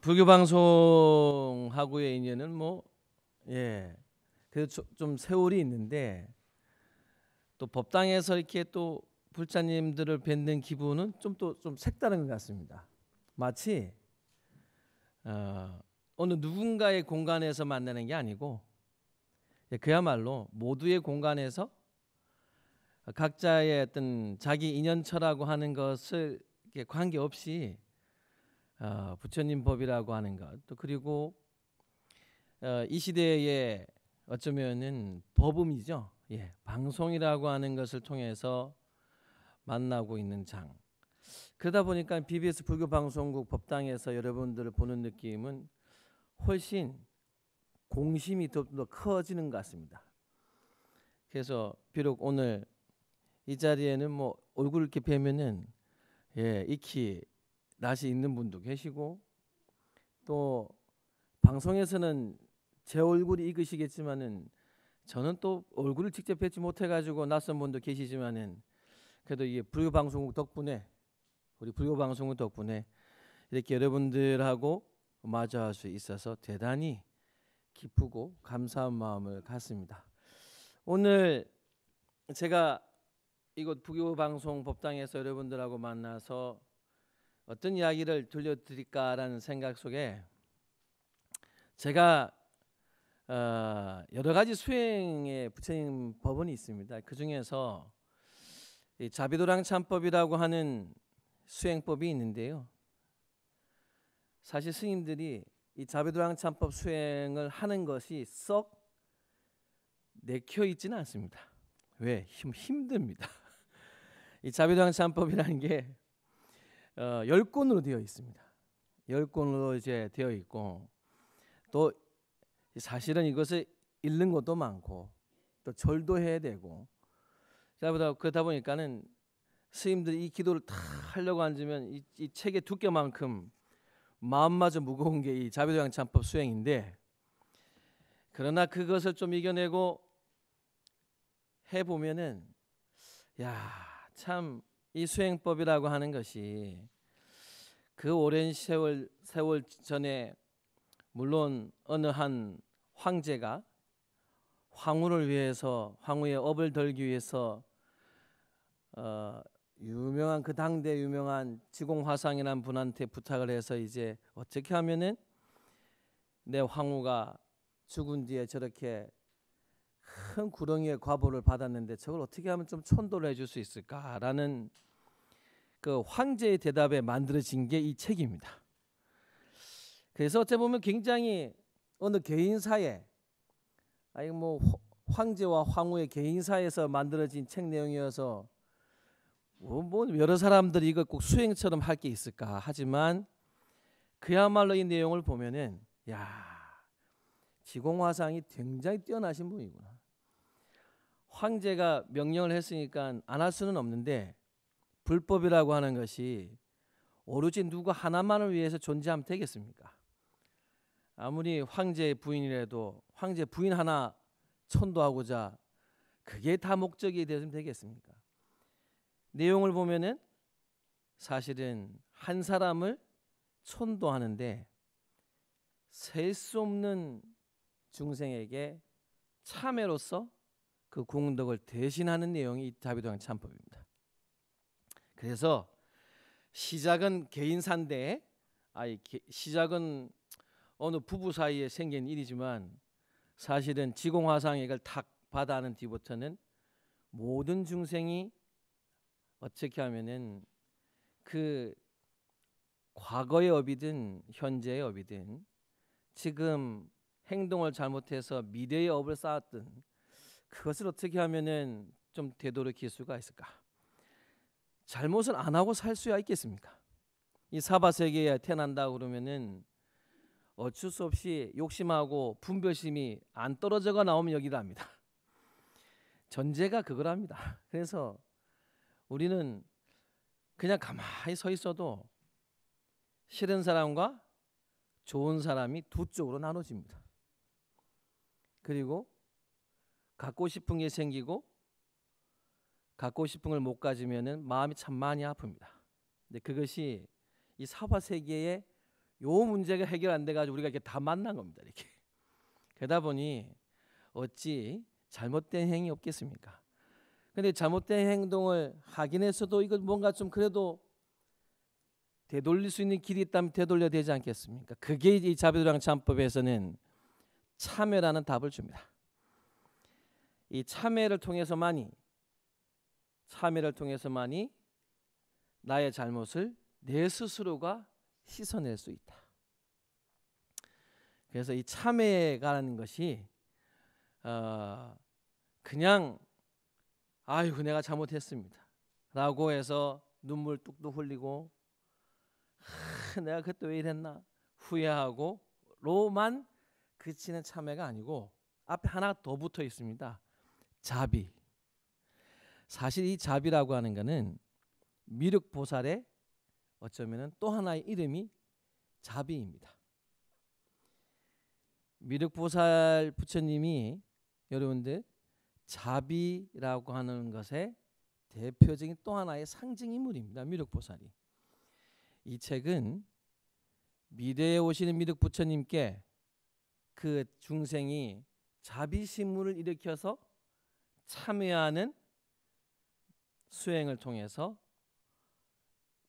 불교 방송하고의 인연은 그래도 좀 세월이 있는데 또 법당에서 이렇게 또 불자님들을 뵙는 기분은 좀 색다른 것 같습니다. 마치 어느 누군가의 공간에서 만나는 게 아니고 그야말로 모두의 공간에서 각자의 어떤 자기 인연처라고 하는 것을 관계없이 부처님 법이라고 하는 것, 또 그리고 이 시대의 어쩌면은 법음이죠. 방송이라고 하는 것을 통해서 만나고 있는 장. 그러다 보니까 BBS 불교방송국 법당에서 여러분들을 보는 느낌은 훨씬 공심이 더 커지는 것 같습니다. 그래서 비록 오늘 이 자리에는 얼굴 이렇게 뵈면은 익히 낯이 있는 분도 계시고, 또 방송에서는 제 얼굴이 익으시겠지만은 저는 또 얼굴을 직접 뵙지 못해가지고 낯선 분도 계시지만은 그래도 이게 불교방송국 덕분에, 우리 불교방송국 덕분에 이렇게 여러분들하고 마주할 수 있어서 대단히 기쁘고 감사한 마음을 갖습니다. 오늘 제가 이곳 불교방송 법당에서 여러분들하고 만나서 어떤 이야기를 들려드릴까라는 생각 속에 제가 여러 가지 수행의 부처님 법원이 있습니다. 그 중에서 이 자비도량 참법이라고 하는 수행법이 있는데요. 사실 스님들이 이 자비도량 참법 수행을 하는 것이 썩 내켜 있지는 않습니다. 왜? 힘듭니다. 이 자비도량 참법이라는 게 10권으로 되어 있습니다. 10권으로 이제 되어 있고, 또 사실은 이것을 읽는 것도 많고 또 절도 해야 되고, 그러다 보니까는 스님들이 이 기도를 다 하려고 앉으면 이 책의 두께만큼 마음마저 무거운 게 이 자비도량 참법 수행인데, 그러나 그것을 좀 이겨내고 해보면은 참 이 수행법이라고 하는 것이 그 오랜 세월 전에 물론 어느 한 황제가 황후를 위해서, 황후의 업을 덜기 위해서 유명한 그 당대 유명한 지공화상이라는 분한테 부탁을 해서 이제 어떻게 하면은 내 황후가 죽은 뒤에 저렇게 큰 구렁이의 과보를 받았는데 저걸 어떻게 하면 좀 천도를 해줄 수 있을까라는 그 황제의 대답에 만들어진 게 이 책입니다. 그래서 어찌 보면 굉장히 어느 개인사에, 황제와 황후의 개인사에서 만들어진 책 내용이어서 여러 사람들이 이거 꼭 수행처럼 할 게 있을까 하지만, 그야말로 이 내용을 보면은 지공화상이 굉장히 뛰어나신 분이구나. 황제가 명령을 했으니까 안 할 수는 없는데, 불법이라고 하는 것이 오로지 누구 하나만을 위해서 존재하면 되겠습니까? 아무리 황제의 부인이라도 황제 부인 하나 천도하고자 그게 다 목적이 되면 되겠습니까? 내용을 보면은 사실은 한 사람을 천도하는데 셀 수 없는 중생에게 참회로서 그 공덕을 대신하는 내용이 이 자비도량 참법입니다. 그래서 시작은 개인사인데, 시작은 어느 부부 사이에 생긴 일이지만 사실은 지공화상의 걸 탁 받아하는 뒤부터는 모든 중생이 어떻게 하면은 그 과거의 업이든 현재의 업이든 지금 행동을 잘못해서 미래의 업을 쌓았든 그것을 어떻게 하면은 좀 되돌이킬 수가 있을까? 잘못을 안 하고 살 수야 있겠습니까? 이 사바세계에 태어난다 그러면은 어쩔 수 없이 욕심하고 분별심이 안 떨어져가 나오면 여기를 합니다. 전제가 그거랍니다. 그래서 우리는 그냥 가만히 서 있어도 싫은 사람과 좋은 사람이 두 쪽으로 나눠집니다. 그리고 갖고 싶은 게 생기고 갖고 싶은 걸 못 가지면은 마음이 참 많이 아픕니다. 근데 그것이 이 사바 세계의 요 문제가 해결 안 돼가지고 우리가 이렇게 다 만난 겁니다. 이렇게. 그러다 보니 어찌 잘못된 행위 없겠습니까? 근데 잘못된 행동을 하긴 했어도 이거 뭔가 좀 그래도 되돌릴 수 있는 길이 있다면 되돌려야 되지 않겠습니까? 그게 이 자비도량 참법에서는 참회라는 답을 줍니다. 이 참회를 통해서만이 나의 잘못을 내 스스로가 씻어낼 수 있다. 그래서 이 참회가라는 것이 그냥 아이고 내가 잘못했습니다 라고 해서 눈물 뚝뚝 흘리고 내가 그때 왜 이랬나 후회하고 로만 그치는 참회가 아니고 앞에 하나 더 붙어 있습니다. 자비. 사실 이 자비라고 하는 것은 미륵보살의 어쩌면 또 하나의 이름이 자비입니다. 미륵보살 부처님이 여러분들 자비라고 하는 것의 대표적인 또 하나의 상징 인물입니다. 미륵보살이. 이 책은 미래에 오시는 미륵 부처님께 그 중생이 자비심문을 일으켜서 참여하는 수행을 통해서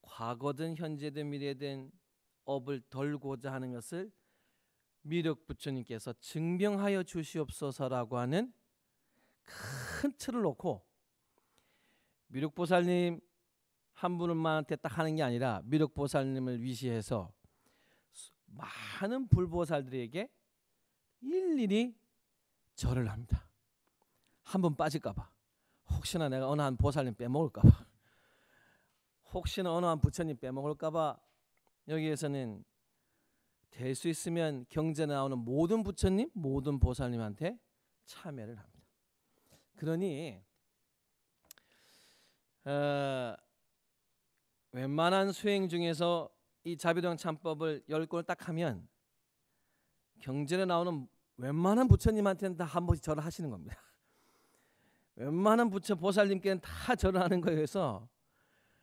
과거든 현재든 미래든 업을 덜고자 하는 것을 미륵 부처님께서 증명하여 주시옵소서라고 하는 큰 틀을 놓고 미륵보살님 한 분만한테 딱 하는 게 아니라 미륵보살님을 위시해서 많은 불보살들에게 일일이 절을 합니다. 한 번 빠질까봐, 혹시나 내가 어느 한 보살님 빼먹을까봐, 혹시나 어느 한 부처님 빼먹을까봐 여기에서는 될 수 있으면 경전에 나오는 모든 부처님, 모든 보살님한테 참여를 합니다. 그러니 웬만한 수행 중에서 이 자비도량 참법을 10권을 딱 하면 경전에 나오는 웬만한 부처님한테는 다 한 번씩 절을 하시는 겁니다. 웬만한 부처 보살님께는 다 절을 하는 거여서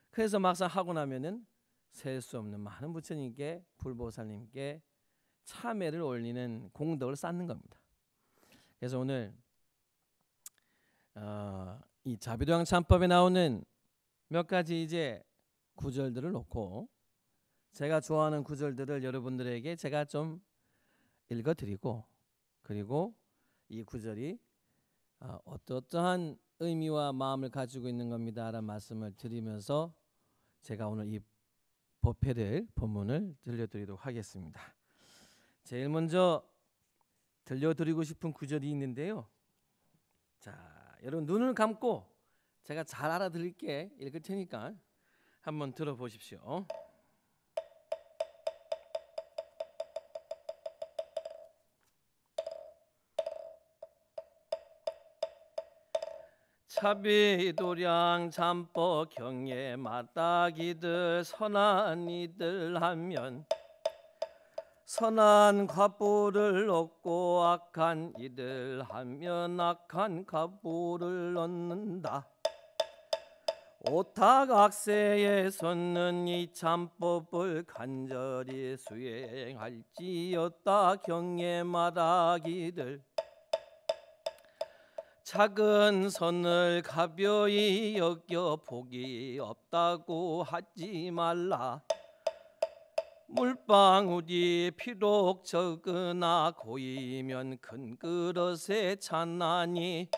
그래서 막상 하고 나면은 셀 수 없는 많은 부처님께 불보살님께 참회를 올리는 공덕을 쌓는 겁니다. 그래서 오늘 이 자비도량 참법에 나오는 몇 가지 이제 구절들을 놓고 제가 좋아하는 구절들을 여러분들에게 제가 좀 읽어드리고 그리고 이 구절이 어떠한 의미와 마음을 가지고 있는 겁니다라는 말씀을 드리면서 제가 오늘 이 본문을 들려드리도록 하겠습니다. 제일 먼저 들려드리고 싶은 구절이 있는데요. 자, 여러분 눈을 감고 제가 잘 알아들을게 읽을 테니까 한번 들어보십시오. 자비도량 참법 경에 마따기들 선한 이들 하면 선한 갑부를 얻고 악한 이들 하면 악한 갑부를 얻는다. 오탁악세에 섰는 이 참법을 간절히 수행할지어다. 경에 마따기들 작은 선을 가벼이 여겨 복이 없다고 하지 말라. 물방울이 비록 적으나 고이면 큰 그릇에 찬나니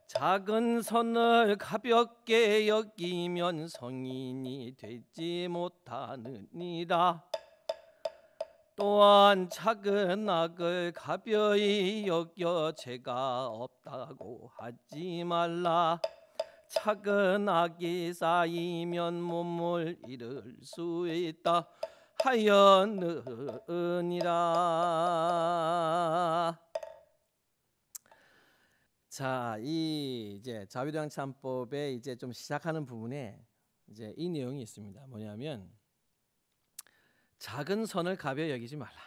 작은 선을 가볍게 여기면 성인이 되지 못하느니라. 또한 작은 악을 가벼이 여겨 죄가 없다고 하지 말라. 작은 악이 쌓이면 몸을 잃을 수 있다 하였느니라. 자, 이 이제 자비도량 참법에 이제 좀 시작하는 부분에 이제 이 내용이 있습니다. 뭐냐면 작은 선을 가벼이 여기지 말라.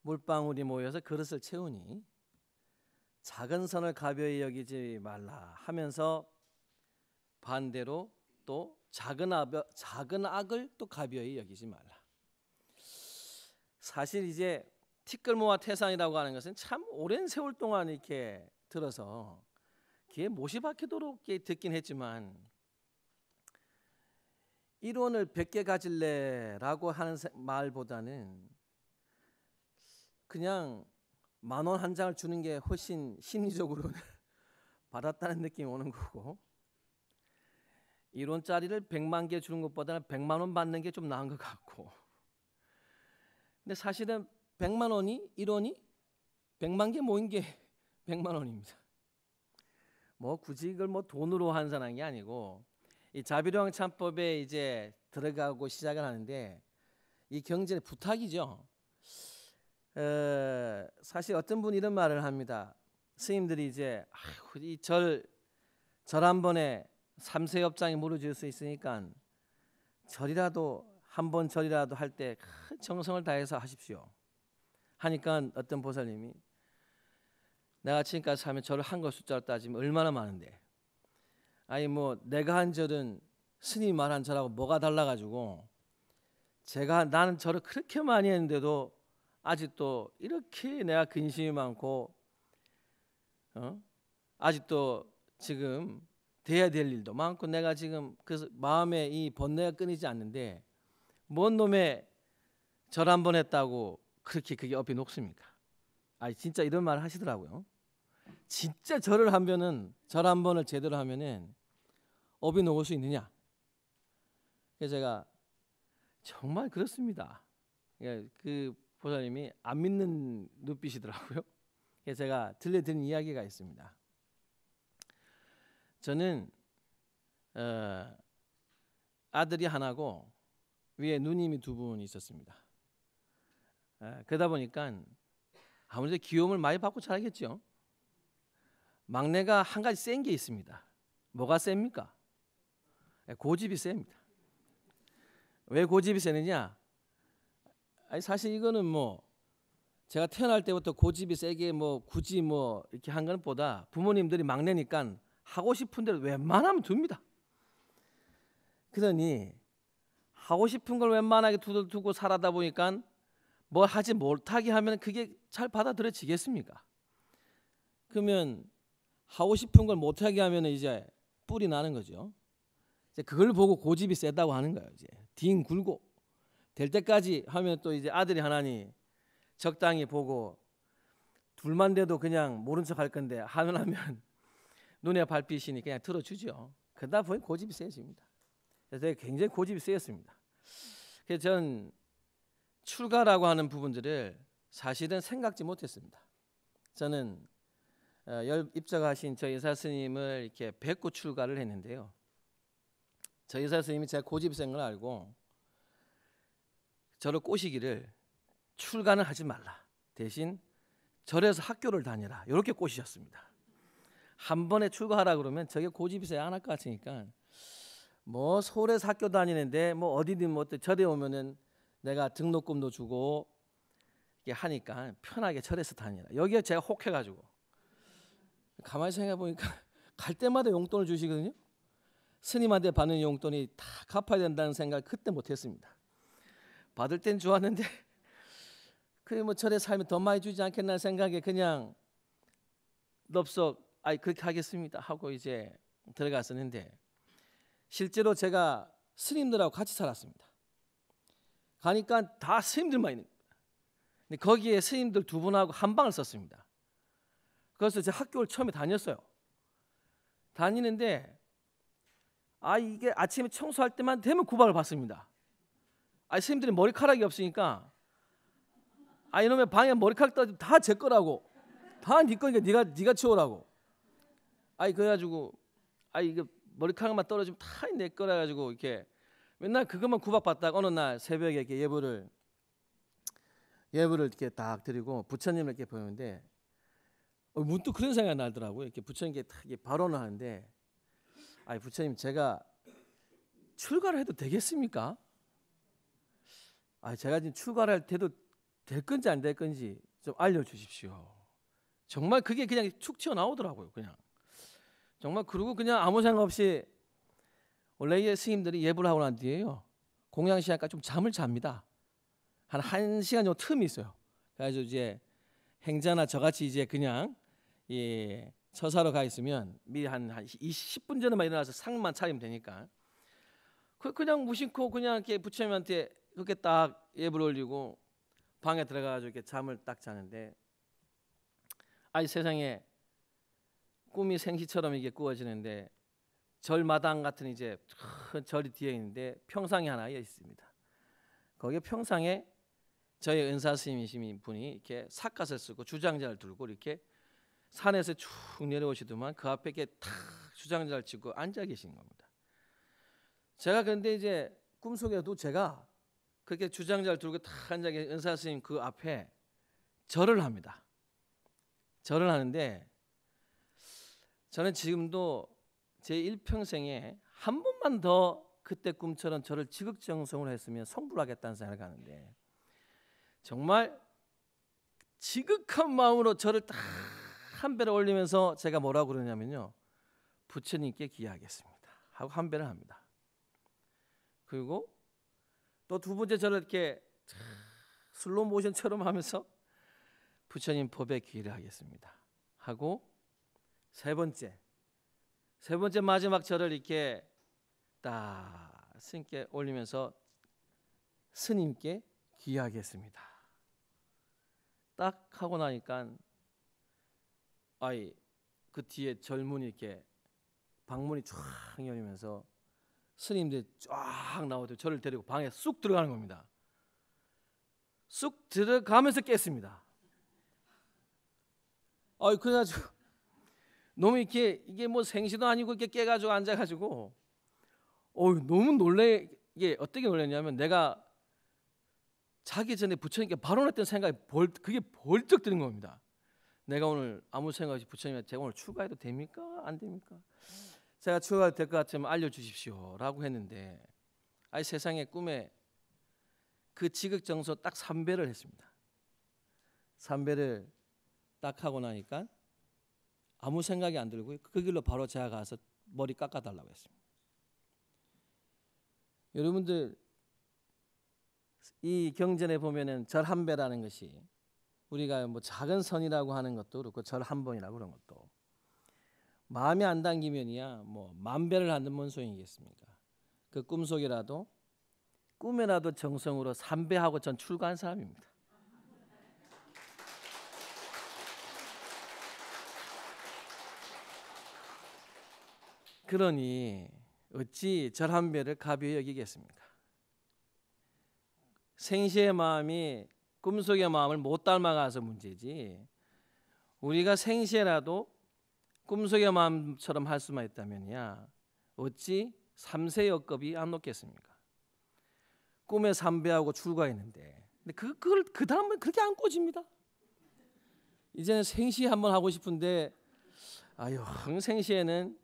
물방울이 모여서 그릇을 채우니 작은 선을 가벼이 여기지 말라 하면서 반대로 또 작은 악을 또 가벼이 여기지 말라. 사실 이제 티끌모아 태산이라고 하는 것은 참 오랜 세월 동안 이렇게 들어서 귀에 못이 박히도록 듣긴 했지만, 일원을 100개 가질래라고 하는 말보다는 그냥 10,000원 한 장을 주는 게 훨씬 심리적으로는 받았다는 느낌이 오는 거고, 1원짜리를 100만 개 주는 것보다는 100만 원 받는 게 좀 나은 것 같고, 근데 사실은 100만 원이 1원이 100만 개 모인 게 100만 원입니다. 뭐 굳이 이걸 뭐 돈으로 환산한 게 아니고, 이 자비로왕 참법에 이제 들어가고 시작을 하는데, 이 경전의 부탁이죠. 사실 어떤 분이 이런 말을 합니다. 스님들이 이제 이 절 한 번에 3세업장이 무너질 수 있으니까 절이라도 한 번 절이라도 할 때 큰 정성을 다해서 하십시오 하니까, 어떤 보살님이 내가 지금까지 살면 절을 한 것 숫자로 따지면 얼마나 많은데, 아니 뭐 내가 한 절은 스님이 말한 절하고 뭐가 달라가지고, 나는 절을 그렇게 많이 했는데도 아직도 이렇게 내가 근심이 많고, 아직도 지금 돼야 될 일도 많고, 내가 지금 그래서 마음에 이 번뇌가 끊이지 않는데, 뭔 놈의 절 한 번 했다고 그렇게 그게 업이 녹습니까? 아니 진짜 이런 말을 하시더라고요. 진짜 절 한 번을 제대로 하면은 업이 녹을 수 있느냐? 그래서 제가 정말 그렇습니다. 그 보살님이 안 믿는 눈빛이더라고요. 그래서 제가 들려드린 이야기가 있습니다. 저는 아들이 하나고 위에 누님이 2분 있었습니다. 그러다 보니까 아무래도 귀여움을 많이 받고 자라겠죠. 막내가 한 가지 센 게 있습니다. 뭐가 셉니까? 고집이 셉니다. 왜 고집이 세느냐? 아니 사실 이거는 뭐 제가 태어날 때부터 고집이 세게 뭐 굳이 뭐 이렇게 한 것보다, 부모님들이 막내니까 하고 싶은 대로 웬만하면 둡니다. 그러니 하고 싶은 걸 웬만하게 두고 살아다 보니까 뭐 하지 못하게 하면 그게 잘 받아들여지겠습니까? 그러면 하고 싶은 걸 못하게 하면 이제 뿔이 나는 거죠. 이제 그걸 보고 고집이 세다고 하는 거예요. 이제 뒹굴고 될 때까지 하면 또 이제 아들이 하나니 적당히 보고, 둘만 돼도 그냥 모른 척 할 건데 하면 눈에 밟히시니 그냥 들어주죠. 그러다 보니 고집이 세집니다. 그래서 굉장히 고집이 세였습니다. 그래서 전 출가라고 하는 부분들을 사실은 생각지 못했습니다. 저는 입적하신 저희 의사 스님을 이렇게 뵙고 출가를 했는데요. 저희 의사 스님이 제가 고집이 센 걸 알고 저를 꼬시기를, 출가는 하지 말라, 대신 절에서 학교를 다녀라, 이렇게 꼬시셨습니다. 한 번에 출가하라 그러면 저게 고집이 세야 안 할 것 같으니까, 뭐 서울에서 학교 다니는데 뭐 어디든 뭐 절에 오면은 내가 등록금도 주고 이렇게 하니까 편하게 절에서 다니라, 여기에 제가 혹해가지고 가만히 생각해 보니까 갈 때마다 용돈을 주시거든요. 스님한테 받는 용돈이 다 갚아야 된다는 생각을 그때 못했습니다. 받을 땐 좋았는데 그래 뭐 절에 살면 더 많이 주지 않겠나 생각에 그냥 넙석 그렇게 하겠습니다 하고 이제 들어갔었는데, 실제로 제가 스님들하고 같이 살았습니다. 가니까 다 스님들만 있는 거예요. 근데 거기에 스님들 2분하고 한 방을 썼습니다. 그래서 제가 학교를 처음에 다녔어요. 다니는데 이게 아침에 청소할 때만 되면 구박을 받습니다. 스님들이 머리카락이 없으니까 이놈의 방에 머리카락 떨어지면 다 제 거라고, 다 네 거니까 네가 치우라고. 그래가지고 이게 머리카락만 떨어지면 다 내 거라 가지고 이렇게 맨날 그것만 구박받다가 어느 날 새벽에 이렇게 예불을 이렇게 딱 드리고 부처님을 이렇게 보는데 문득 그런 생각이 나더라고요. 이렇게 부처님께 딱 발언을 하는데, 부처님 제가 출가를 해도 되겠습니까? 제가 지금 출가를 해도 될 건지 안 될 건지 좀 알려주십시오. 정말 그게 그냥 툭 튀어나오더라고요. 그냥 정말. 그러고 그냥 아무 생각 없이, 원래 스님들이 예불하고 난 뒤에요, 공양 시간까지 좀 잠을 잡니다. 한 1시간 정도 틈이 있어요. 그래가지고 이제 행자나 저같이 이제 그냥 처사로 가 있으면 미리 한 10분 전에만 일어나서 상만 차리면 되니까 그냥 무심코 그냥 이렇게 부처님한테 그렇게 딱 예불 올리고 방에 들어가가지고 이렇게 잠을 딱 자는데 아이 세상에 꿈이 생시처럼 이게 꾸어지는데 절마당 같은 이제 큰 절이 뒤에 있는데 평상이 하나 있습니다. 거기에 평상에 저희 은사 스님이신 분이 이렇게 삿갓을 쓰고 주장자를 들고 이렇게 산에서 쭉 내려오시더만 그 앞에 이렇게 탁 주장자를 치고 앉아 계신 겁니다. 제가 그런데 이제 꿈속에도 제가 그렇게 주장자를 들고 탁 앉아 계신 은사 스님 그 앞에 절을 합니다. 절을 하는데 저는 지금도 제 일평생에 한 번만 더 그때 꿈처럼 저를 지극정성으로 했으면 성불하겠다는 생각을 하는데 정말 지극한 마음으로 저를 딱 한 배를 올리면서 제가 뭐라고 그러냐면요. 부처님께 기하겠습니다 하고 한 배를 합니다. 그리고 또 두 번째 저를 이렇게 슬로우 모션처럼 하면서 부처님 법에 기를 하겠습니다 하고 세 번째 마지막 절을 이렇게 딱 스님께 올리면서 스님께 기하겠습니다. 딱 하고 나니까 그 뒤에 절문이 이렇게 방문이 쫙 열리면서 스님들이 쫙 나오더니 저를 데리고 방에 쑥 들어가는 겁니다. 쑥 들어가면서 깼습니다. 그래가지고 너무 이렇게 이게 뭐 생시도 아니고 이렇게 깨가지고 앉아가지고 너무 놀래. 이게 어떻게 놀랐냐면 내가 자기 전에 부처님께 발언했던 생각이 그게 벌떡 드는 겁니다. 내가 오늘 아무 생각 없이 부처님한테 제가 오늘 추가해도 됩니까? 안 됩니까? 제가 추가해도 될 것 같으면 알려주십시오 라고 했는데 세상에 꿈에 그 지극정서 딱 3배를 했습니다. 3배를 딱 하고 나니까 아무 생각이 안 들고 그 길로 바로 제가 가서 머리 깎아달라고 했습니다. 여러분들 이 경전에 보면은 절 한 배라는 것이 우리가 뭐 작은 선이라고 하는 것도 그렇고 절 한 번이라고 그런 것도 마음이 안 당기면이야 뭐 만 배를 하는 뭔 소용이겠습니까? 그 꿈속이라도 꿈에라도 정성으로 3배하고 전 출가한 사람입니다. 그러니 어찌 절 한 배를 가벼이 여기겠습니까? 생시의 마음이 꿈속의 마음을 못 닮아가서 문제지 우리가 생시에라도 꿈속의 마음처럼 할 수만 있다면야 어찌 3세 역겁이 안 높겠습니까? 꿈에 3배하고 출가했는데 근데 그걸 그 다음은 그렇게 안 꽂힙니다. 이제는 생시 한번 하고 싶은데 생시에는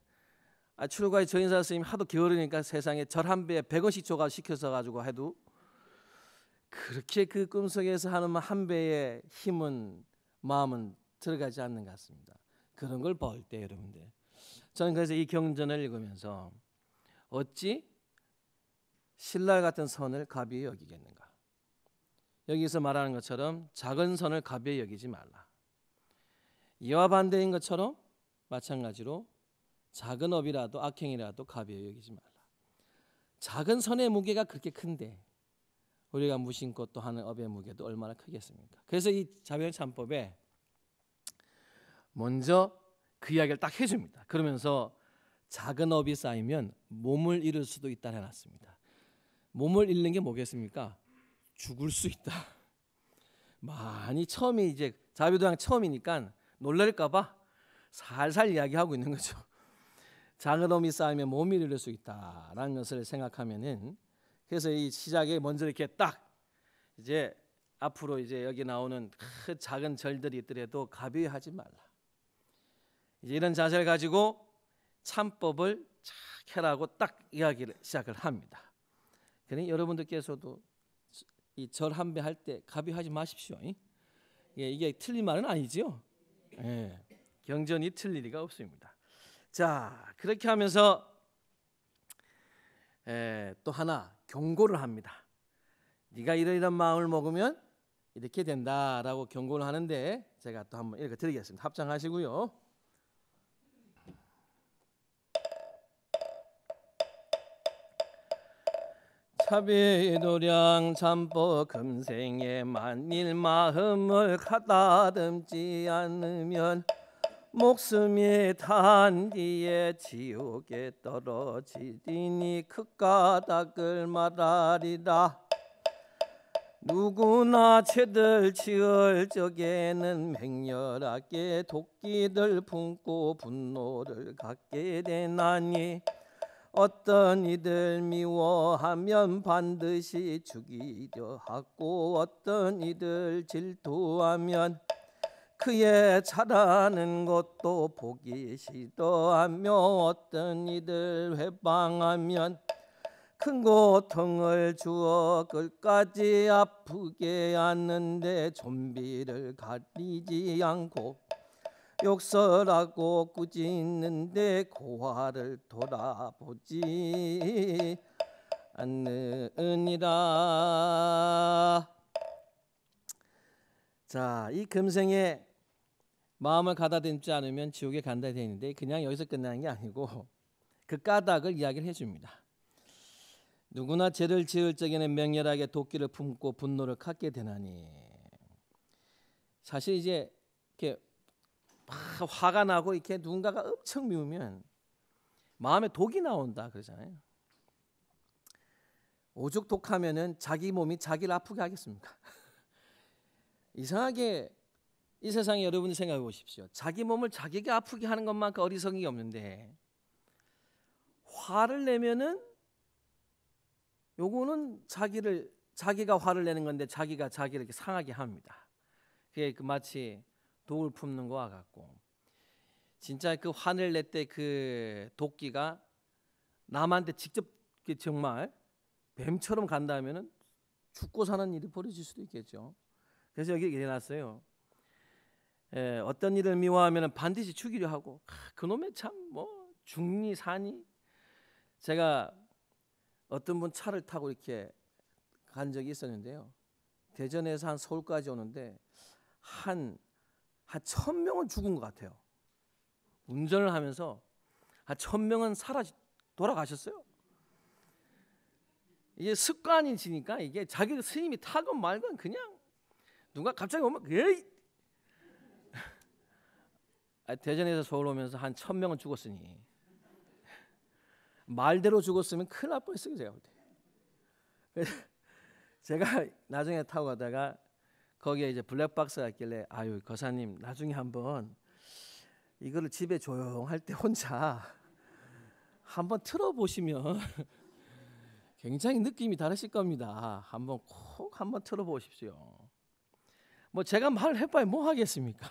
출가의 저인사 스님 하도 게으르니까 세상에 절 한 배에 100원씩 줘가 시켜서 가지고 해도 그렇게 그 꿈속에서 하는 한 배의 힘은 마음은 들어가지 않는 것 같습니다. 그런 걸 볼 때 여러분들 저는 그래서 이 경전을 읽으면서 어찌 신랄 같은 선을 가벼이 여기겠는가. 여기서 말하는 것처럼 작은 선을 가벼이 여기지 말라. 이와 반대인 것처럼 마찬가지로 작은 업이라도 악행이라도 가벼이 여기지 말라. 작은 선의 무게가 그렇게 큰데 우리가 무심코 또 하는 업의 무게도 얼마나 크겠습니까? 그래서 이 자비도량참법에 먼저 그 이야기를 딱 해줍니다. 그러면서 작은 업이 쌓이면 몸을 잃을 수도 있다 해놨습니다. 몸을 잃는 게 뭐겠습니까? 죽을 수 있다. 많이 처음이 이제 자비도량 처음이니까 놀랄까봐 살살 이야기하고 있는 거죠. 작은 업이 쌓이면 몸을 잃을 수 있다라는 것을 생각하면은 그래서 이 시작에 먼저 이렇게 딱 이제 앞으로 이제 여기 나오는 큰 작은 절들이 있더라도 가벼이 하지 말라. 이제 이런 자세를 가지고 참법을 착 해라고 딱 이야기를 시작을 합니다. 그러니 여러분들께서도 이 절 한 배 할 때 가벼이 하지 마십시오. 이게 틀린 말은 아니죠. 경전이 틀릴 리가 없습니다. 자, 그렇게 하면서 또 하나 경고를 합니다. 네가 이런 마음을 먹으면 이렇게 된다라고 경고를 하는데 제가 또 한번 읽어 드리겠습니다. 합장하시고요. 자비도량 잠법 금생에 만일 마음을 가다듬지 않으면 목숨이 탄 뒤에 지옥에 떨어지리니 그 까닭을 말하리라. 누구나 죄들 지을 적에는 맹렬하게 도끼를 품고 분노를 갖게 되나니 어떤 이들 미워하면 반드시 죽이려 하고 어떤 이들 질투하면 그의 잘하는 것도 보기 싫어하며 어떤 이들 회방하면 큰 고통을 주어 끝까지 아프게 하는데 좀비를 가리지 않고 욕설하고 꾸짖는데 고화를 돌아보지 않느니라. 자, 이 금생에 마음을 가다듬지 않으면 지옥에 간다 되어 있는데 그냥 여기서 끝나는 게 아니고 그 까닭을 이야기를 해줍니다. 누구나 죄를 지을 적에는 맹렬하게 도끼를 품고 분노를 갖게 되나니. 사실 이제 이렇게 막 화가 나고 이렇게 누군가가 엄청 미우면 마음에 독이 나온다 그러잖아요. 오죽 독하면은 자기 몸이 자기를 아프게 하겠습니까? 이상하게 이 세상에 여러분이 생각해 보십시오. 자기 몸을 자기가 아프게 하는 것만큼 어리석은 게 없는데 화를 내면은 요거는 자기가 화를 내는 건데 자기가 자기를 이렇게 상하게 합니다. 그게 마치 독을 품는 거와 같고 진짜 그 화를 낼 때 그 도끼가 남한테 직접 정말 뱀처럼 간다면은 죽고 사는 일이 벌어질 수도 있겠죠. 그래서 여기 해놨어요. 어떤 일을 미워하면 반드시 죽이려 하고 그놈의 참 뭐 죽니 사니. 제가 어떤 분 차를 타고 이렇게 간 적이 있었는데요. 대전에서 한 서울까지 오는데 한 1000명은 죽은 것 같아요. 운전을 하면서 한 1000명은 돌아가셨어요. 이게 습관이 지니까 이게 자기 스님이 타건 말건 그냥 누가 갑자기 오면 에이! 대전에서 서울 오면서 한 1000명은 죽었으니 말대로 죽었으면 큰일 날 뻔했어요. 제가 볼 때. 제가 나중에 타고 가다가 거기에 이제 블랙박스가 있길래 아유 거사님 나중에 한번 이거를 집에 조용할 때 혼자 한번 틀어보시면 굉장히 느낌이 다르실 겁니다. 한번 꼭 한번 틀어보십시오. 뭐 제가 말을 해봐야 뭐 하겠습니까?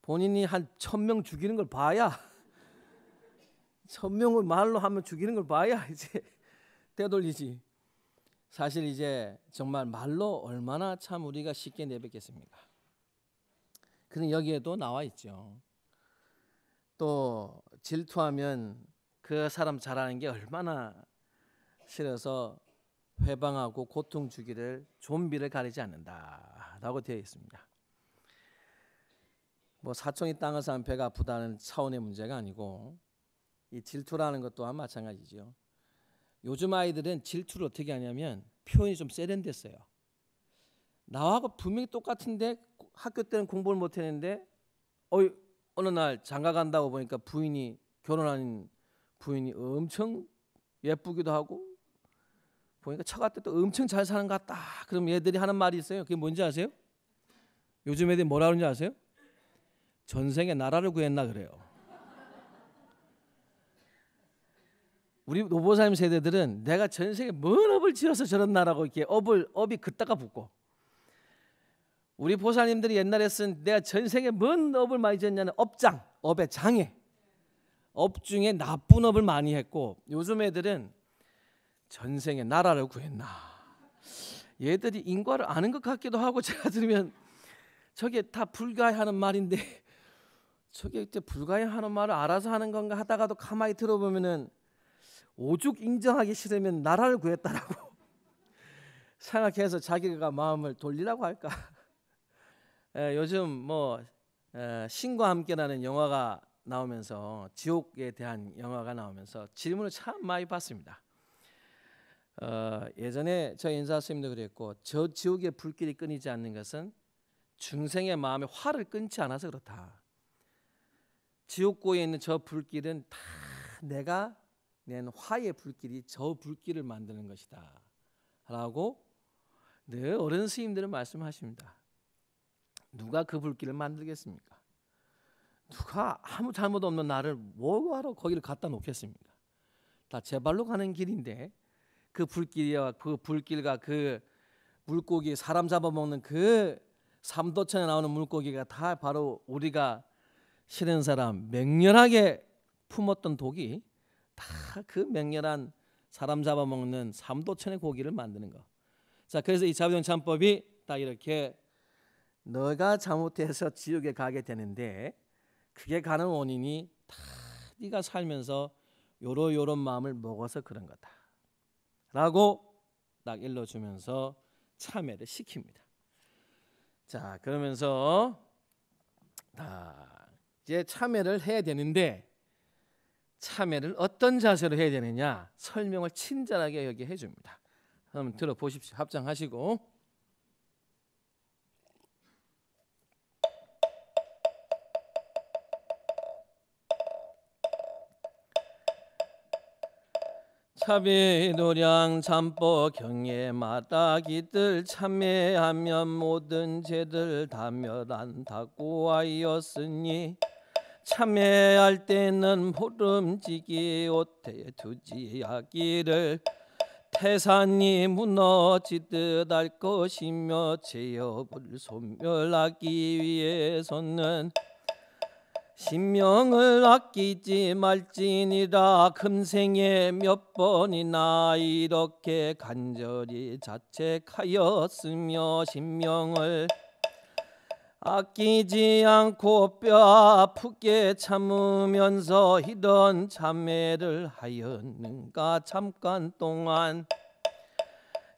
본인이 한 1000명 죽이는 걸 봐야 1000명을 말로 하면 죽이는 걸 봐야 이제 되돌리지. 사실 이제 정말 말로 얼마나 참 우리가 쉽게 내뱉겠습니까? 그는 여기에도 나와 있죠. 또 질투하면 그 사람 잘하는 게 얼마나 싫어서 회방하고 고통 주기를 좀비를 가리지 않는다라고 되어 있습니다. 뭐 사촌이 땅을 사면 배가 아프다는 차원의 문제가 아니고 이 질투라는 것 또한 마찬가지죠. 요즘 아이들은 질투를 어떻게 하냐면 표현이 좀 세련됐어요. 나하고 분명히 똑같은데 학교 때는 공부를 못했는데 어느 날 장가 간다고 보니까 결혼한 부인이 엄청 예쁘기도 하고 보니까 처가 때 또 엄청 잘 사는 것 같다. 그럼 얘들이 하는 말이 있어요. 그게 뭔지 아세요? 요즘 애들이 뭐라 그러는지 아세요? 전생에 나라를 구했나 그래요. 우리 노보사님 세대들은 내가 전생에 뭔 업을 지어서 저런 나라고 이렇게 업이 긋다가 붙고, 우리 보사님들이 옛날에 쓴 내가 전생에 뭔 업을 많이 지었냐는 업의 장애, 업 중에 나쁜 업을 많이 했고, 요즘 애들은 전생에 나라를 구했나. 얘들이 인과를 아는 것 같기도 하고, 제가 들으면 저게 다 불가하는 말인데 저게 불가하는 말을 알아서 하는 건가 하다가도 가만히 들어보면은 오죽 인정하기 싫으면 나라를 구했다라고 생각해서 자기가 마음을 돌리라고 할까? 요즘 신과 함께라는 영화가 나오면서 지옥에 대한 영화가 나오면서 질문을 참 많이 받습니다. 예전에 저희 인사 스님도 그랬고 저 지옥의 불길이 끊이지 않는 것은 중생의 마음에 화를 끊지 않아서 그렇다. 지옥고에 있는 저 불길은 다 내가 낸 화의 불길이 저 불길을 만드는 것이다 라고 늘 어른 스님들은 말씀하십니다. 누가 그 불길을 만들겠습니까? 누가 아무 잘못 없는 나를 뭐하러 거기를 갖다 놓겠습니까? 다 제 발로 가는 길인데 그 불길과 그 불길과 그 물고기 사람 잡아먹는 그 삼도천에 나오는 물고기가 다 바로 우리가 싫은 사람 맹렬하게 품었던 독이 다 그 맹렬한 사람 잡아먹는 삼도천의 고기를 만드는 거. 자, 그래서 이 자비도량 참법이 딱 이렇게 너가 잘못해서 지옥에 가게 되는데 그게 가는 원인이 다 네가 살면서 요런 마음을 먹어서 그런 거다 라고 딱 일러주면서 참회를 시킵니다. 자, 그러면서 이제 참회를 해야 되는데 참회를 어떤 자세로 해야 되느냐 설명을 친절하게 여기 해줍니다. 한번 들어보십시오. 합장하시고. 자비도량 참법 경애마다 기들 참회하면 모든 죄들 다 멸한다고 하였으니 참회할 때는 모름지기 옷에 두지 하기를 태산이 무너지듯 할 것이며 죄업을 소멸하기 위해서는 신명을 아끼지 말지니라. 금생에 몇 번이나 이렇게 간절히 자책하였으며 신명을 아끼지 않고 뼈 아프게 참으면서 이런 참회를 하였는가. 잠깐 동안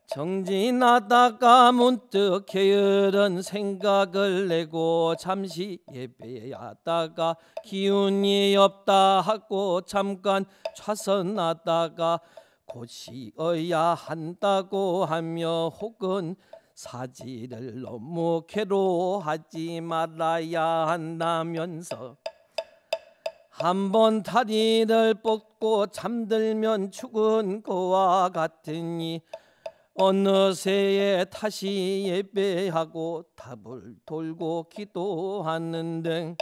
정진하다가 문득 게으른 생각을 내고 잠시 예배하다가 기운이 없다 하고 잠깐 좌선하다가 고시어야 한다고 하며 혹은 사지를 너무 괴로워하지 말아야 한다면서 한번 다리를 뻗고 잠들면 죽은 거와 같으니 어느새에 다시 예배하고 탑을 돌고 기도하는 등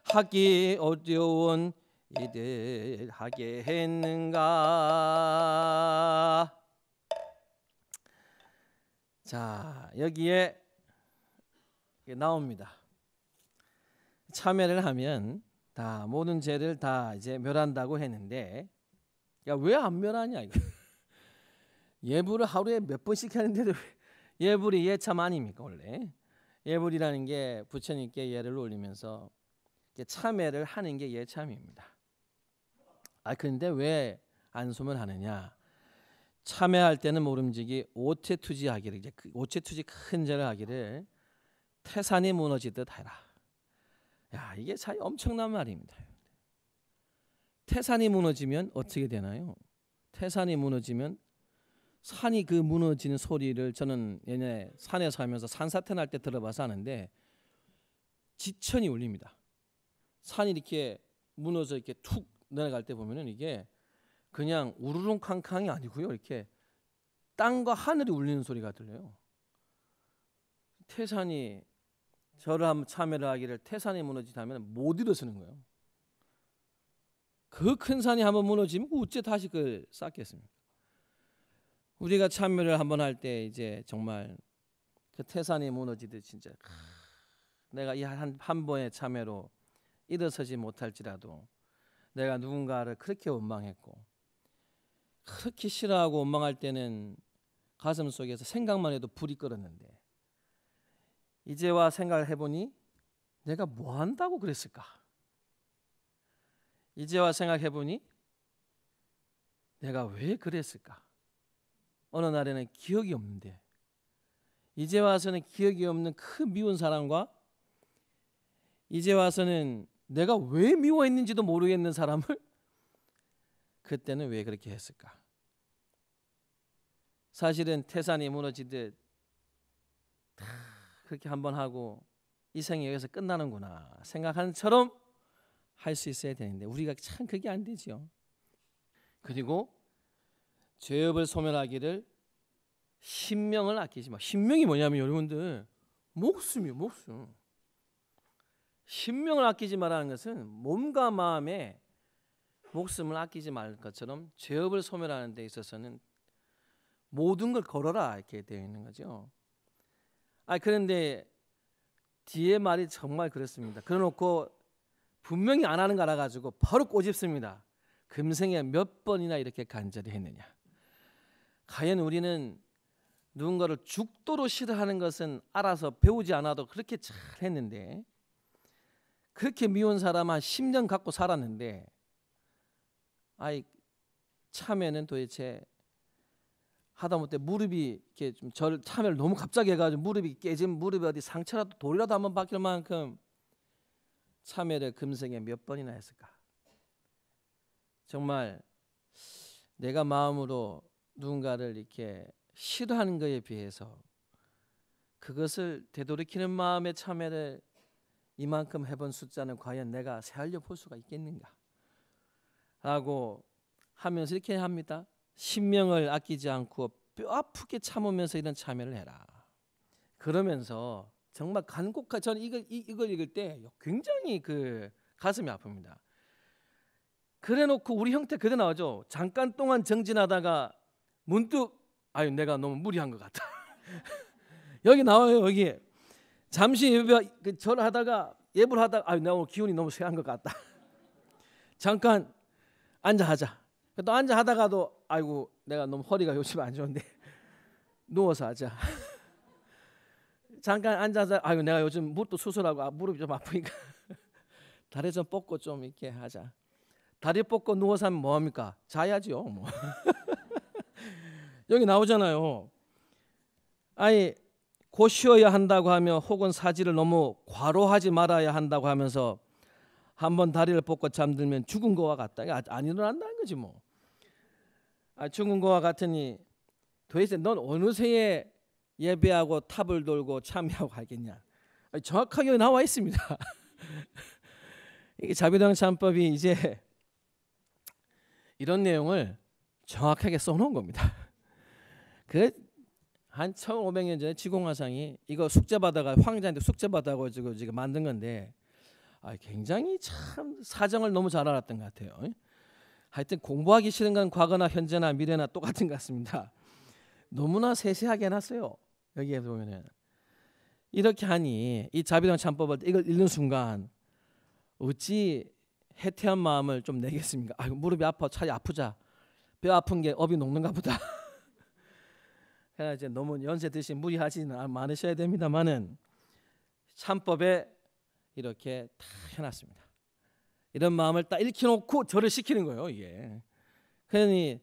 하기 어려운 일을 하게 했는가. 자, 여기에 나옵니다. 참회를 하면 다 모든 죄를 다 이제 멸한다고 했는데, 야, 왜 안 멸하냐 이거. 예불을 하루에 몇 번씩 하는데도 예불이 예참 아닙니까? 원래 예불이라는 게 부처님께 예를 올리면서 참회를 하는 게 예참입니다. 그런데 왜 안숨을 하느냐? 참회할 때는 모름지기 오체투지하기를, 이제 오체투지 큰 죄를 하기를 태산이 무너지듯 해라. 야, 이게 참 엄청난 말입니다. 태산이 무너지면 어떻게 되나요? 태산이 무너지면 산이 그 무너지는 소리를 저는 예전에 산에 살면서 산사태 날 때 들어봐서 아는데 지천이 울립니다. 산이 이렇게 무너져 이렇게 툭 내려갈 때 보면은 이게 그냥 우르릉캉캉이 아니고요. 이렇게 땅과 하늘이 울리는 소리가 들려요. 태산이 저를 한번 참회를 하기를 태산이 무너지다면 못 일어서는 거예요. 그 큰 산이 한번 무너지면 어째 다시 그걸 쌓겠습니까? 우리가 참회를 한번 할 때 이제 정말 그 태산이 무너지듯 진짜 내가 이 한 번의 참회로 일어서지 못할지라도 내가 누군가를 그렇게 원망했고 그렇게 싫어하고 원망할 때는 가슴 속에서 생각만 해도 불이 끓었는데 이제와 생각을 해보니 내가 뭐 한다고 그랬을까? 이제와 생각해보니 내가 왜 그랬을까? 어느 날에는 기억이 없는데 이제 와서는 기억이 없는 그 미운 사람과 이제 와서는 내가 왜 미워했는지도 모르겠는 사람을 그때는 왜 그렇게 했을까? 사실은 태산이 무너지듯 다 그렇게 한번 하고 이 생이 여기서 끝나는구나 생각하는 처럼 할 수 있어야 되는데 우리가 참 그게 안 되죠. 그리고 죄업을 소멸하기를 신명을 아끼지 마. 신명이 뭐냐면 여러분들 목숨이에요. 목숨. 신명을 아끼지 말라는 것은 몸과 마음에 목숨을 아끼지 말 것처럼 죄업을 소멸하는 데 있어서는 모든 걸 걸어라 이렇게 되어 있는 거죠. 그런데 뒤에 말이 정말 그렇습니다. 그래놓고 분명히 안 하는 거 알아가지고 바로 꼬집습니다. 금생에 몇 번이나 이렇게 간절히 했느냐. 과연 우리는 누군가를 죽도록 싫어하는 것은 알아서 배우지 않아도 그렇게 잘 했는데 그렇게 미운 사람 한 10년 갖고 살았는데 참에는 도대체 하다못해 무릎이 이렇게 좀 저를 참여를 너무 갑자기 해가지고 무릎이 깨진 무릎이 어디 상처라도 돌이라도 한번 박힐 만큼 참여를 금생에 몇 번이나 했을까? 정말 내가 마음으로 누군가를 이렇게 싫어하는 것에 비해서 그것을 되돌이키는 마음의 참여를 이만큼 해본 숫자는 과연 내가 세알려 볼 수가 있겠는가? 라고 하면서 이렇게 합니다. 신명을 아끼지 않고 뼈 아프게 참으면서 이런 참여를 해라. 그러면서 정말 간곡한 저는 이걸 읽을 때 굉장히 그 가슴이 아픕니다. 그래놓고 우리 형태 그대 나오죠. 잠깐 동안 정진하다가 문득 내가 너무 무리한 것 같다. 여기 나와요. 여기 잠시 절을 하다가 예불 하다가 내가 오늘 기운이 너무 쇠한 것 같다. 잠깐 앉아 하자. 또 앉아 하다가도 내가 너무 허리가 요즘 안 좋은데 누워서 하자. 잠깐 앉아서 내가 요즘 무릎도 수술하고 무릎이 좀 아프니까 다리 좀 뻗고 좀 이렇게 하자. 다리 뻗고 누워서 하면 뭐합니까? 자야죠 뭐. 여기 나오잖아요. 곧 쉬어야 한다고 하며 혹은 사지를 너무 과로하지 말아야 한다고 하면서 한번 다리를 뻗고 잠들면 죽은 거와 같다. 안 일어난다는 거지 뭐. 죽은 거와 같으니 도대체 넌 어느 새에 예배하고 탑을 돌고 참여하고 하겠냐. 정확하게 나와 있습니다. 이게 자비도량 참법이 이제 이런 내용을 정확하게 써놓은 겁니다. 한 1500년 전에 지공화상이 이거 숙제받아가 황제한테 숙제받아가지고 지금 만든 건데 굉장히 참 사정을 너무 잘 알았던 것 같아요. 하여튼 공부하기 싫은 건 과거나 현재나 미래나 똑같은 것 같습니다. 너무나 세세하게 해놨어요. 여기에 보면은 이렇게 하니 이 자비도량 참법을 이걸 읽는 순간 어찌 해태한 마음을 좀 내겠습니까? 무릎이 아파 차라리 아프자. 뼈 아픈 게 업이 녹는가 보다. 그래서 이제 너무 연세 드신 무리하지는 않으셔야 됩니다만은 참법에 이렇게 다 해놨습니다. 이런 마음을 딱 읽혀놓고 절을 시키는 거예요. 이게. 그러니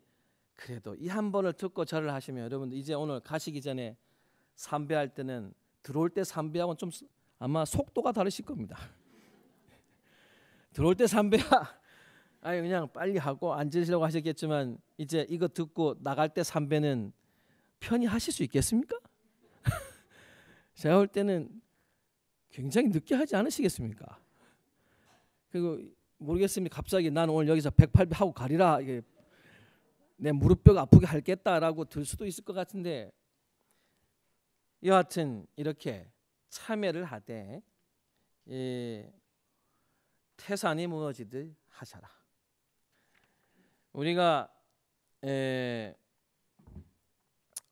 그래도 이 한 번을 듣고 절을 하시면 여러분들 이제 오늘 가시기 전에 삼배할 때는 들어올 때 삼배하고는 좀 아마 속도가 다르실 겁니다. 들어올 때 삼배야 그냥 빨리 하고 앉으시려고 하셨겠지만 이제 이거 듣고 나갈 때 삼배는 편히 하실 수 있겠습니까? 제가 볼 때는 굉장히 늦게 하지 않으시겠습니까? 그리고 모르겠습니다. 갑자기 난 오늘 여기서 108배 하고 가리라. 이게 내 무릎뼈가 아프게 할겠다라고 들 수도 있을 것 같은데 여하튼 이렇게 참여를 하되 태산이 무너지듯 하셔라. 우리가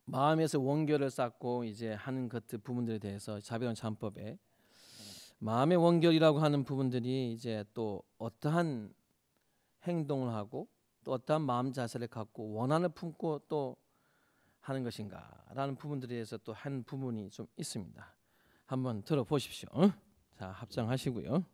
마음에서 원결을 쌓고 이제 하는 것들 부분들에 대해서 자비도량 참법에 마음의 원결이라고 하는 부분들이 이제 또 어떠한 행동을 하고 또 어떠한 마음 자세를 갖고 원한을 품고 또 하는 것인가라는 부분들에 대해서 또 한 부분이 좀 있습니다. 한번 들어보십시오. 자, 합장하시고요.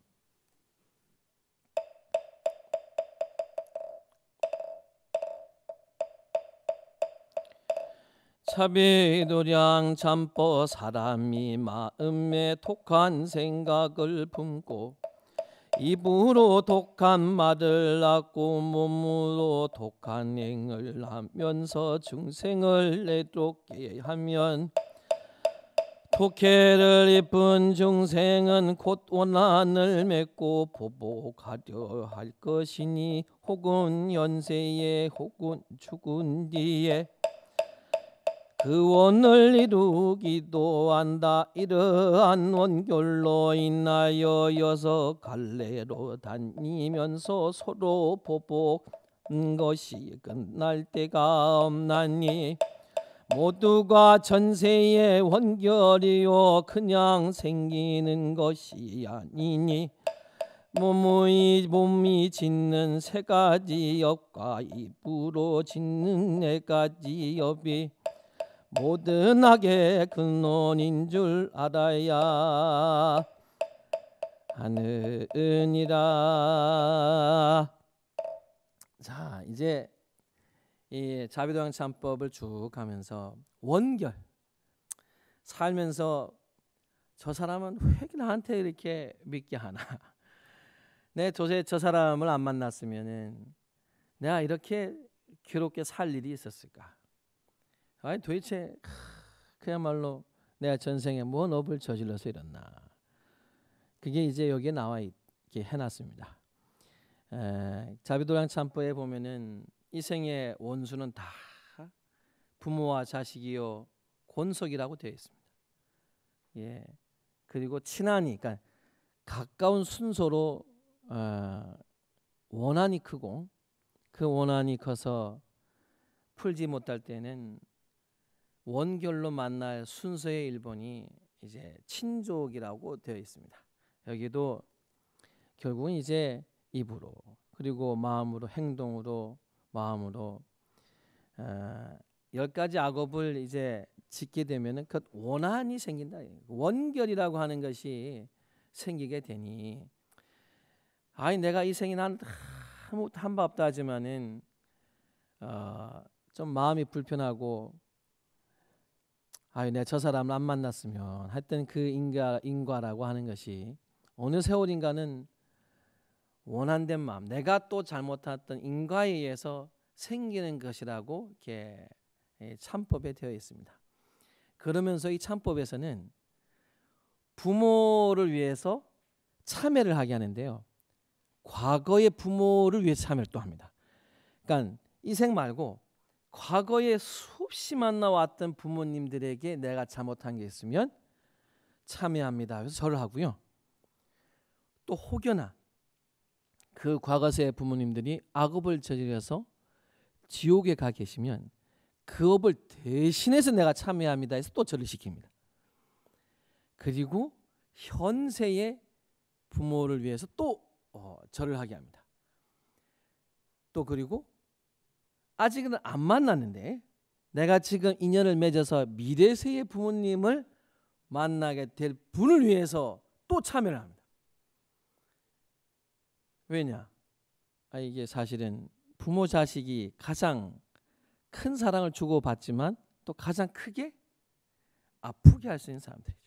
자비도량 참법 사람이 마음에 독한 생각을 품고 입으로 독한 말을 낳고 몸으로 독한 행을 하면서 중생을 내쫓게 하면 독해를 입은 중생은 곧 원한을 맺고 보복하려 할 것이니 혹은 연세에 혹은 죽은 뒤에 그 원을 이루기도 한다. 이러한 원결로 인하여 여섯 갈래로 다니면서 서로 보복한 것이 끝날 때가 없나니 모두가 전세의 원결이요 그냥 생기는 것이 아니니 몸이 짓는 세 가지 업과 입으로 짓는 네 가지 업이 모든 악의 근원인 줄 알아야 하느니라. 자, 이제 이 자비도량 참법을 쭉 가면서 원결 살면서 저 사람은 왜 나한테 이렇게 믿게 하나? 내 도저히 저 사람을 안 만났으면은 내가 이렇게 괴롭게 살 일이 있었을까? 아니 도대체 그야말로 내가 전생에 뭔 업을 저질러서 이랬나? 그게 이제 여기에 나와 있게 해놨습니다. 자비도량 참법에 보면은 이 생의 원수는 다 부모와 자식이요 권속이라고 되어 있습니다. 예, 그리고 친하니, 그러니까 가까운 순서로 원한이 크고 그 원한이 커서 풀지 못할 때는 원결로 만날 순서의 일본이 이제 친족이라고 되어 있습니다. 여기도 결국은 이제 입으로 그리고 마음으로 행동으로 마음으로 10가지 악업을 이제 짓게 되면은 그 원한이 생긴다. 원결이라고 하는 것이 생기게 되니 아니 내가 이 생에 난 한 바 없다 하지만은 좀 마음이 불편하고 아니 내가 저 사람을 안 만났으면 하여튼 그 인과라고 하는 것이 어느 세월인가는 원한된 마음, 내가 또 잘못했던 인과에 의해서 생기는 것이라고 이렇게 참법에 되어 있습니다. 그러면서 이 참법에서는 부모를 위해서 참회를 하게 하는데요. 과거의 부모를 위해서 참회를 또 합니다. 그러니까 이 생 말고 과거에 수없이 만나왔던 부모님들에게 내가 잘못한 게 있으면 참회합니다. 그래서 절을 하고요. 또 혹여나 그 과거세의 부모님들이 악업을 저질러서 지옥에 가 계시면 그 업을 대신해서 내가 참회합니다 해서 또 절을 시킵니다. 그리고 현세의 부모를 위해서 또 절을 하게 합니다. 또 그리고 아직은 안 만났는데 내가 지금 인연을 맺어서 미래세의 부모님을 만나게 될 분을 위해서 또 참여를 합니다. 왜냐? 이게 사실은 부모 자식이 가장 큰 사랑을 주고받지만 또 가장 크게 아프게 할 수 있는 사람들이죠.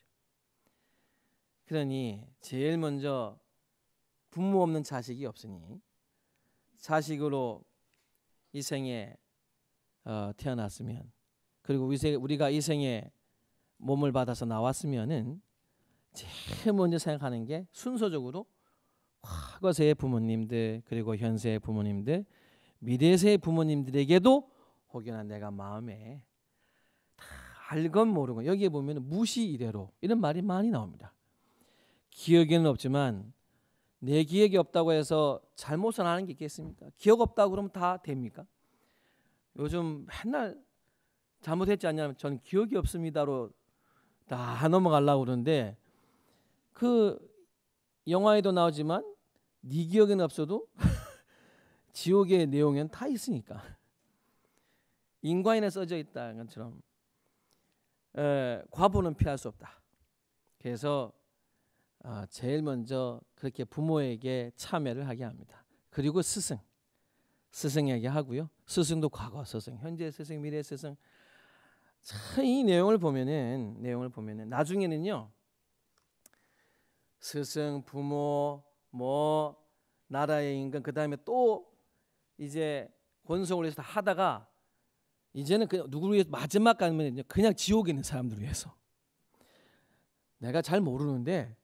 그러니 제일 먼저 부모 없는 자식이 없으니 자식으로 이 생에 태어났으면 그리고 우리가 이 생에 몸을 받아서 나왔으면은 제일 먼저 생각하는 게 순서적으로 과거세의 부모님들 그리고 현세의 부모님들 미래세의 부모님들에게도 혹여나 내가 마음에 다 알건 모르건 여기에 보면 무시 이래로 이런 말이 많이 나옵니다. 기억에는 없지만 내 기억이 없다고 해서 잘못을 하는 게 있겠습니까? 기억 없다고 그러면 다 됩니까? 요즘 맨날 잘못했지 않냐면 저는 기억이 없습니다로 다 넘어가려고 그러는데 그 영화에도 나오지만 네 기억에는 없어도 지옥의 내용에는 다 있으니까 인과인에 써져 있다는 것처럼 과보는 피할 수 없다. 그래서 제일 먼저 그렇게 부모에게 참여를 하게 합니다. 그리고 스승에게 하고요. 스승도 과거 스승, 현재 스승, 미래 스승 참 이 내용을 보면은 나중에는요. 스승, 부모, 뭐 나라의 임금, 그다음에 또 이제 권속을 위해서 다 하다가 이제는 그 누구를 위해서 마지막 가면 그냥 지옥에 있는 사람들을 위해서. 내가 잘 모르는데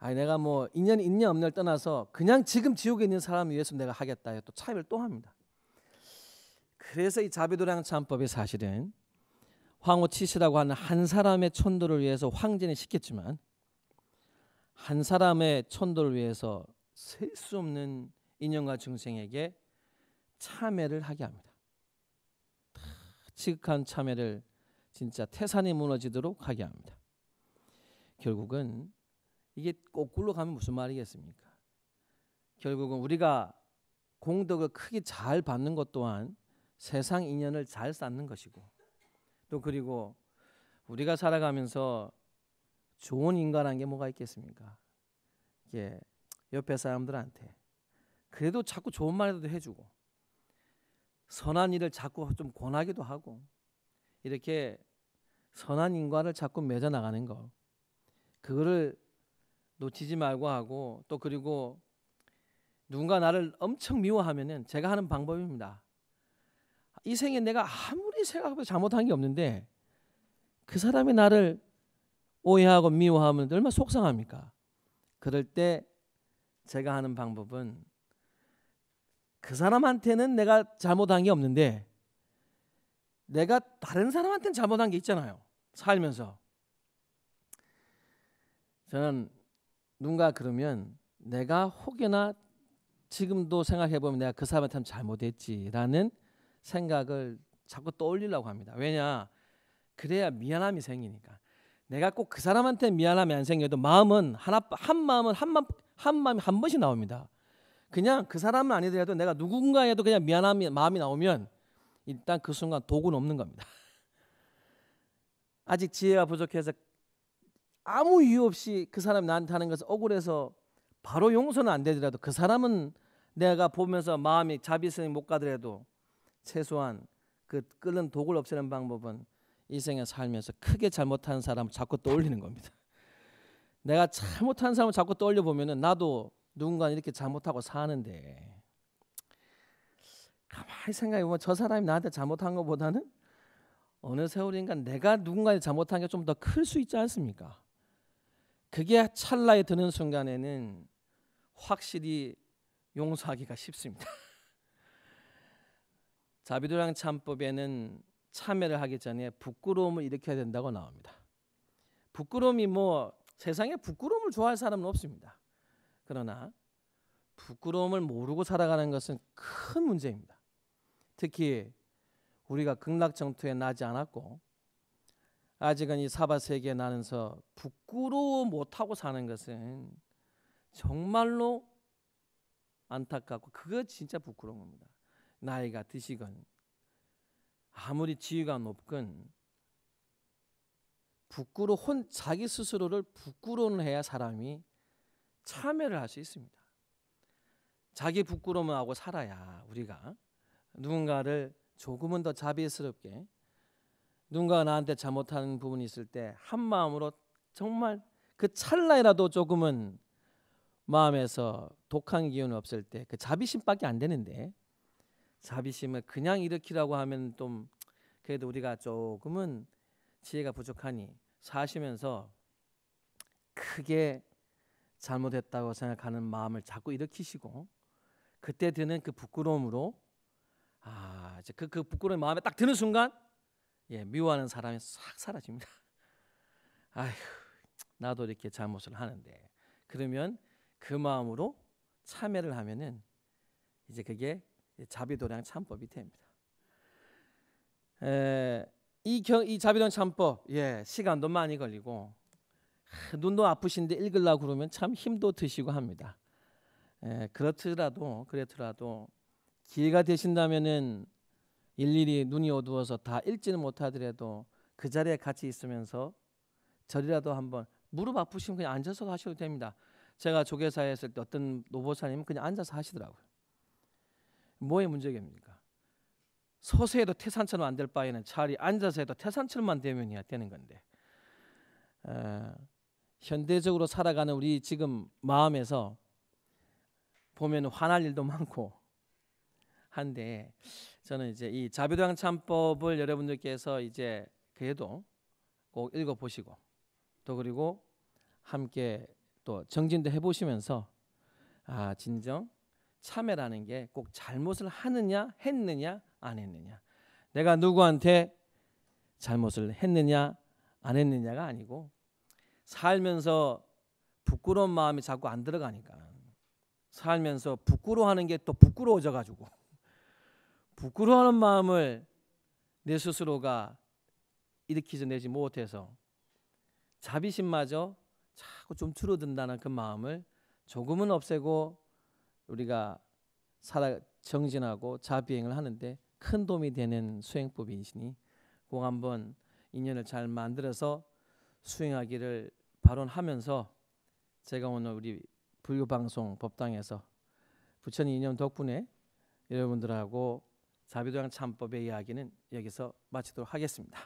내가 뭐 인연 있냐 없냐를 떠나서 그냥 지금 지옥에 있는 사람을 위해서 내가 하겠다. 또 차이를 또 합니다. 그래서 이 자비도량 참법이 사실은 황후 치시라고 하는 한 사람의 천도를 위해서 황제는 시켰지만 한 사람의 천도를 위해서 셀 수 없는 인연과 중생에게 참회를 하게 합니다. 지극한 참회를 진짜 태산이 무너지도록 하게 합니다. 결국은 이게 거꾸로 가면 무슨 말이겠습니까? 결국은 우리가 공덕을 크게 잘 받는 것 또한 세상 인연을 잘 쌓는 것이고, 또 그리고 우리가 살아가면서 좋은 인간한 게 뭐가 있겠습니까? 이게 옆에 사람들한테 그래도 자꾸 좋은 말이라도 해주고 선한 일을 자꾸 좀 권하기도 하고, 이렇게 선한 인과를 자꾸 맺어 나가는 거, 그거를 놓치지 말고 하고, 또 그리고 누군가 나를 엄청 미워하면은 제가 하는 방법입니다. 이 생에 내가 아무리 생각해도 잘못한 게 없는데 그 사람이 나를 오해하고 미워하면 얼마나 속상합니까? 그럴 때 제가 하는 방법은 그 사람한테는 내가 잘못한 게 없는데 내가 다른 사람한테는 잘못한 게 있잖아요. 살면서. 저는 누군가 그러면 내가 혹여나 지금도 생각해보면 내가 그 사람한테 잘못했지라는 생각을 자꾸 떠올리려고 합니다. 왜냐? 그래야 미안함이 생기니까. 내가 꼭 그 사람한테 미안함이 안 생겨도 마음은 한 마음이 한 번씩 나옵니다. 그냥 그 사람은 아니더라도 내가 누군가에도 그냥 미안함이 마음이 나오면 일단 그 순간 도구는 없는 겁니다. 아직 지혜가 부족해서 아무 이유 없이 그 사람이 나한테 하는 것을 억울해서 바로 용서는 안 되더라도 그 사람은 내가 보면서 마음이 자비성이 못 가더라도 최소한 그 끓는 독을 없애는 방법은 이 생에 살면서 크게 잘못한 사람을 자꾸 떠올리는 겁니다. 내가 잘못한 사람을 자꾸 떠올려 보면은 나도 누군가 이렇게 잘못하고 사는데, 가만히 생각해 보면 저 사람이 나한테 잘못한 것보다는 어느 세월인가 내가 누군가에 잘못한 게 좀 더 클 수 있지 않습니까? 그게 찰나에 드는 순간에는 확실히 용서하기가 쉽습니다. 자비도량 참법에는 참회를 하기 전에 부끄러움을 일으켜야 된다고 나옵니다. 부끄러움이 뭐 세상에 부끄러움을 좋아할 사람은 없습니다. 그러나 부끄러움을 모르고 살아가는 것은 큰 문제입니다. 특히 우리가 극락정토에 나지 않았고 아직은 이 사바세계에 나면서 부끄러워 못하고 사는 것은 정말로 안타깝고 그거 진짜 부끄러운 겁니다. 나이가 드시건 아무리 지위가 높건 자기 스스로를 부끄러운 해야 사람이 참회를 할 수 있습니다. 자기 부끄러움을 하고 살아야 우리가 누군가를 조금은 더 자비스럽게, 누군가가 나한테 잘못하는 부분이 있을 때 한 마음으로 정말 그 찰나이라도 조금은 마음에서 독한 기운이 없을 때 그 자비심밖에 안 되는데, 자비심을 그냥 일으키라고 하면 좀 그래도 우리가 조금은 지혜가 부족하니 사시면서 크게 잘못했다고 생각하는 마음을 자꾸 일으키시고, 그때 드는 그 부끄러움으로 이제 그 부끄러운 마음에 딱 드는 순간 미워하는 사람이 싹 사라집니다. 아휴, 나도 이렇게 잘못을 하는데, 그러면 그 마음으로 참회를 하면은 이제 그게 자비도량 참법이 됩니다. 이 자비도량 참법 시간도 많이 걸리고 눈도 아프신데 읽으려고 그러면 참 힘도 드시고 합니다. 그렇더라도 기회가 되신다면은 일일이 눈이 어두워서 다 읽지는 못하더라도 그 자리에 같이 있으면서 절이라도 한번, 무릎 아프시면 그냥 앉아서 하셔도 됩니다. 제가 조계사에 했을 때 어떤 노보사님은 그냥 앉아서 하시더라고요. 뭐의 문제겠습니까? 서서 해도 태산처럼 안 될 바에는 차라리 앉아서 해도 태산처럼만 되면 해야 되는 건데, 현대적으로 살아가는 우리 지금 마음에서 보면 화날 일도 많고 한데, 저는 이제 이 자비도량 참법을 여러분들께서 이제 그래도 꼭 읽어보시고, 또 그리고 함께 또 정진도 해보시면서 진정 참회라는 게 꼭 잘못을 하느냐 했느냐 안 했느냐, 내가 누구한테 잘못을 했느냐 안 했느냐가 아니고, 살면서 부끄러운 마음이 자꾸 안 들어가니까, 살면서 부끄러워하는 게 또 부끄러워져 가지고 부끄러워하는 마음을 내 스스로가 일으키지 내지 못해서 자비심마저 자꾸 좀 줄어든다는 그 마음을 조금은 없애고 우리가 정진하고 자비행을 하는데 큰 도움이 되는 수행법이시니, 꼭 한번 인연을 잘 만들어서 수행하기를 발언하면서, 제가 오늘 우리 불교방송 법당에서 부처님 인연 덕분에 여러분들하고 자비도량 참법의 이야기는 여기서 마치도록 하겠습니다.